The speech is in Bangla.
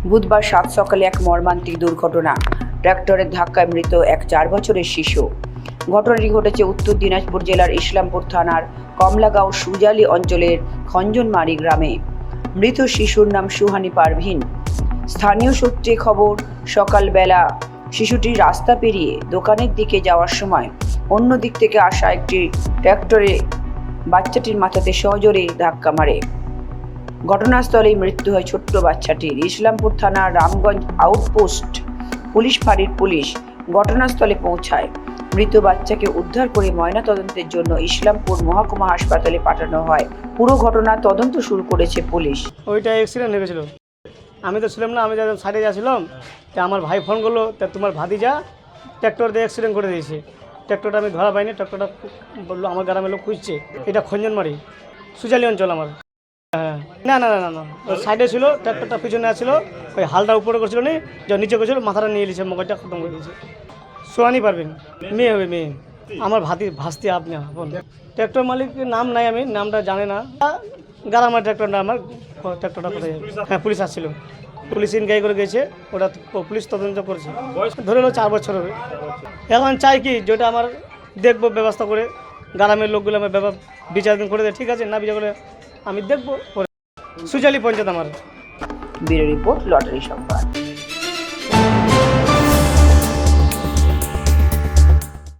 বুধবার ৭ সকালে এক মর্মান্তিক দুর্ঘটনা। ট্রাক্টরের ধাক্কায় মৃত এক ৪ বছরের শিশু। ঘটনাটি ঘটেছে উত্তর দিনাজপুর জেলার ইসলামপুর থানার কমলাগাঁও সুজালি অঞ্চলের খঞ্জনমারি গ্রামে। মৃত শিশুর নাম সুহানি পারভিন। স্থানীয় সূত্রে খবর, সকালবেলা শিশুটি রাস্তা পেরিয়ে দোকানের দিকে যাওয়ার সময় অন্য দিক থেকে আসা একটি ট্রাক্টরে বাচ্চাটির মাথাতে সজোরে ধাক্কা মারে। ঘটনাস্থলেই মৃত্যু হয় ছোট্ট বাচ্চাটির। ইসলামপুর থানার রামগঞ্জ আউটপোস্ট পুলিশ ফাঁড়ির পুলিশ ঘটনাস্থলে পৌঁছায়। মৃত বাচ্চাকে উদ্ধার করে ময়নাতদন্তের জন্য ইসলামপুর মহকুমা হাসপাতালে পাঠানো হয়। পুরো ঘটনার তদন্ত শুরু করেছে পুলিশ। ওইটা অ্যাক্সিডেন্ট হয়ে গেছিলো, আমি তো ছিলাম না, আমি যখন সাইডে যাচ্ছিলাম তা আমার ভাই ফোন করলো, তা তোমার ভাতিজা ট্র্যাক্টর দিয়ে অ্যাক্সিডেন্ট করে দিয়েছে। ট্র্যাক্টরটা আমি ধরা পাইনি, ট্র্যাক্টরটা বললো আমার গ্রামের লোক খুঁজছে। এটা খঞ্জনমারি সুজালি অঞ্চল আমার। হ্যাঁ, না না না না না ওই সাইডে ছিল, ট্র্যাক্টরটা পিছনে আসছিলো, ওই হালটা উপরে করছিল নি, যখন নিচে করছিল মাথাটা নিয়ে নিয়েছে, মোবাইলটা খতম করে দিয়েছে। সোহানি পারবেন, মেয়ে হবে মেয়ে, আমার ভাস্তি আপনি বোন। ট্র্যাক্টর মালিকের নাম নাই, আমি নামটা জানি না। গারামার ট্র্যাক্টরটা আমার, ট্র্যাক্টরটা কোথায় যাবে? হ্যাঁ, পুলিশ আসছিল, পুলিশ ইনকোয়ারি করে গেছে, ওটা পুলিশ তদন্ত করেছে। ধরে হলো 4 বছর হবে। এখন চাই কি, যেটা আমার দেখবো ব্যবস্থা করে, গ্রামের লোকগুলো আমার বিচারাধীন করে দেয়, ঠিক আছে, না বিচার করে আমি দেখবো। সুজালি পঞ্চায়েত আমার। ব্যুরো রিপোর্ট, লটারি সংবাদ।